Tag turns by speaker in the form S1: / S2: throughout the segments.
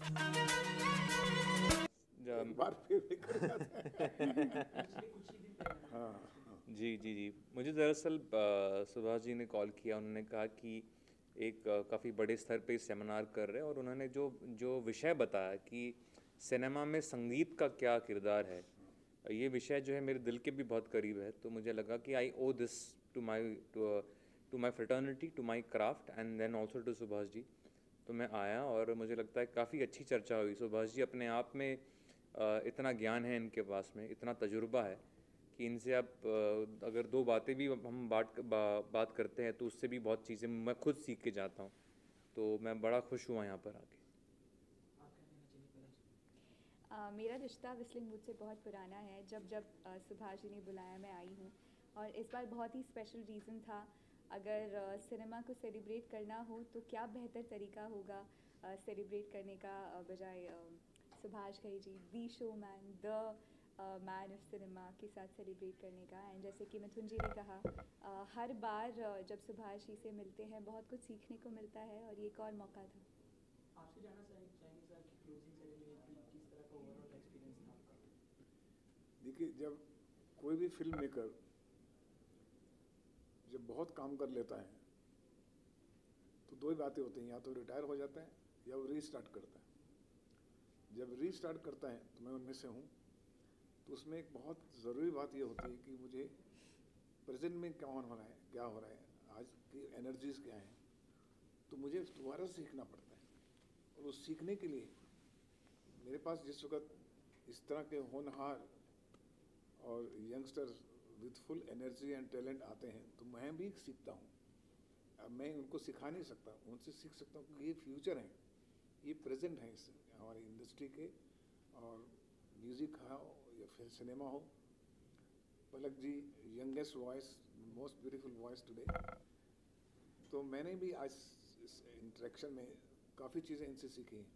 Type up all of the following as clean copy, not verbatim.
S1: एक
S2: जब
S1: बार फिर भी कर जाता है। हाँ हाँ।
S2: जी जी जी, मुझे दरअसल सुभाष जी ने कॉल किया। उन्होंने कहा कि एक काफ़ी बड़े स्तर पे सेमिनार कर रहे हैं, और उन्होंने जो जो विषय बताया कि सिनेमा में संगीत का क्या किरदार है, ये विषय जो है मेरे दिल के भी बहुत करीब है। तो मुझे लगा कि I owe this to my to my fraternity, to my craft, and then also to Subhash ji. तो मैं आया, और मुझे लगता है काफ़ी अच्छी चर्चा हुई। सुभाष जी अपने आप में इतना ज्ञान है इनके पास में, इतना तजुर्बा है कि इनसे आप अगर दो बातें भी हम बात करते हैं तो उससे भी बहुत चीज़ें मैं खुद सीख के जाता हूँ। तो मैं बड़ा खुश हुआ यहाँ पर आके।
S3: मेरा रिश्ता विस्लिंग वुड से बहुत पुराना है। जब जब सुभाष जी ने बुलाया मैं आई हूँ, और इस बार बहुत ही स्पेशल रीज़न था। अगर सिनेमा को सेलिब्रेट करना हो तो क्या बेहतर तरीका होगा सेलिब्रेट करने का, बजाय Subhash Ghai ji, the showman, the man of cinema के साथ सेलिब्रेट करने का। एंड जैसे कि मिथुन जी ने कहा, हर बार जब सुभाष जी से मिलते हैं बहुत कुछ सीखने को मिलता है, और ये एक और मौका था।
S4: आपसे जानना चाहेंगे सर कि क्लोजिंग सेरेमनी थी, किस तरह का ओवरऑल एक्सपीरियंस था आपका?
S1: देखिए, जब कोई भी फिल्म मेकर जब बहुत काम कर लेता है तो दो ही बातें होती हैं, या तो रिटायर हो जाता है या वो रीस्टार्ट करता है। जब रीस्टार्ट करता है तो मैं उनमें से हूँ। तो उसमें एक बहुत ज़रूरी बात ये होती है कि मुझे प्रेजेंट में क्या हो रहा है, क्या हो रहा है, आज की एनर्जीज क्या हैं, तो मुझे दोबारा सीखना पड़ता है। और उस सीखने के लिए मेरे पास जिस वक्त इस तरह के होनहार और youngsters with full energy and talent आते हैं तो मैं भी सीखता हूँ। अब मैं उनको सिखा नहीं सकता, उनसे सीख सकता हूँ कि ये फ्यूचर है, ये प्रेजेंट है इस हमारी इंडस्ट्री के। और म्यूज़िक हो या फिर सिनेमा हो, Palak ji youngest voice, most beautiful voice today. तो मैंने भी आज इस इंटरेक्शन में काफ़ी चीज़ें इनसे सीखी हैं।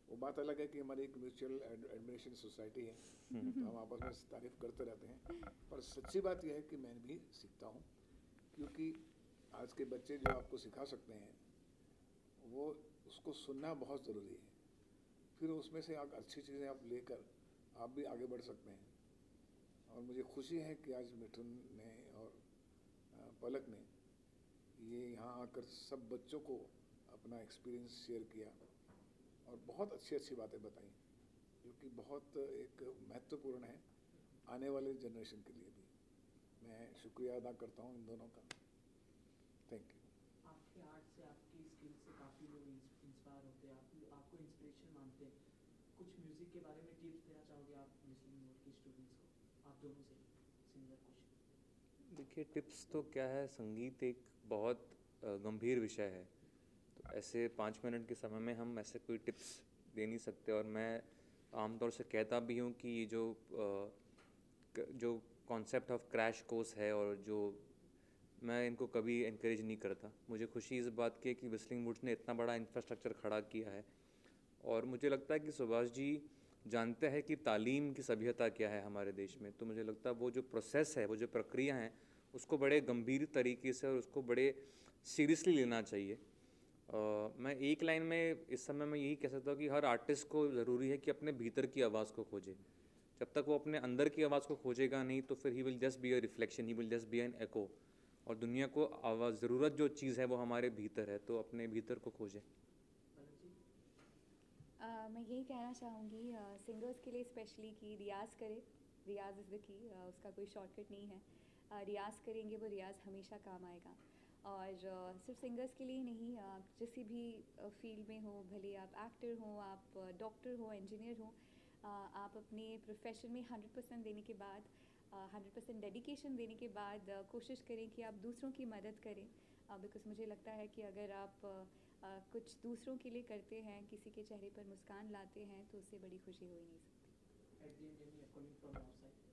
S1: वो बात अलग है कि हमारी एक म्यूचुअल एडमिरेशन सोसाइटी है, तो हम आपस में तारीफ करते रहते हैं। पर सच्ची बात यह है कि मैं भी सीखता हूँ, क्योंकि आज के बच्चे जो आपको सिखा सकते हैं वो उसको सुनना बहुत ज़रूरी है। फिर उसमें से आप अच्छी चीज़ें आप लेकर आप भी आगे बढ़ सकते हैं। और मुझे खुशी है कि आज मिठुन ने और पलक ने ये यहाँ आकर सब बच्चों को अपना एक्सपीरियंस शेयर किया और बहुत अच्छी अच्छी बातें बताई, जो कि बहुत एक महत्वपूर्ण है आने वाले जनरेशन के लिए भी। मैं शुक्रिया अदा करता हूँ इन दोनों का। Thank you.
S4: आपके आर्ट से, आपकी स्किल से काफ़ी लोग इंस्पायर होते हैं, आपको इंस्पिरेशन मानते हैं। कुछ म्यूज़िक के बारे में टिप्स देना चाहोगे आप लिसनिंग मोड के स्टूडेंट्स को? आप दोनों से सिमिलर क्वेश्चन।
S2: देखिए, टिप्स तो क्या है, संगीत एक बहुत गंभीर विषय है। तो ऐसे 5 मिनट के समय में हम ऐसे कोई टिप्स दे नहीं सकते। और मैं आमतौर से कहता भी हूँ कि ये जो कॉन्सेप्ट ऑफ क्रैश कोर्स है, और जो मैं इनको कभी इनक्रेज नहीं करता। मुझे खुशी इस बात की है कि विस्लिंग वुड्स ने इतना बड़ा इंफ्रास्ट्रक्चर खड़ा किया है, और मुझे लगता है कि सुभाष जी जानते हैं कि तालीम की सभ्यता क्या है हमारे देश में। तो मुझे लगता है वो जो प्रोसेस है, वो जो प्रक्रिया है, उसको बड़े गंभीर तरीके से और उसको बड़े सीरियसली लेना चाहिए। मैं एक लाइन में इस समय में यही कह सकता हूँ कि हर आर्टिस्ट को ज़रूरी है कि अपने भीतर की आवाज़ को खोजे। जब तक वो अपने अंदर की आवाज़ को खोजेगा नहीं, तो फिर he will just be a reflection, he will just be an echo. और दुनिया को आवाज़ ज़रूरत जो चीज़ है वो हमारे भीतर है, तो अपने भीतर को खोजें।
S3: मैं यही कहना चाहूँगी सिंगर्स के लिए स्पेशली कि रियाज़ करें। रियाज़ इज़ द की, उसका कोई शॉर्टकट नहीं है। रियाज़ करेंगे वो रियाज़ हमेशा काम आएगा। और सिर्फ सिंगर्स के लिए ही नहीं, आप जिस भी फील्ड में हो, भले आप एक्टर हो, आप डॉक्टर हो, इंजीनियर हो, आप अपने प्रोफेशन में 100% देने के बाद, 100% डेडिकेशन देने के बाद कोशिश करें कि आप दूसरों की मदद करें। बिकॉज़ मुझे लगता है कि अगर आप कुछ दूसरों के लिए करते हैं, किसी के चेहरे पर मुस्कान लाते हैं, तो उससे बड़ी खुशी हो ही नहीं सकती।
S4: At the end, any calling from your side?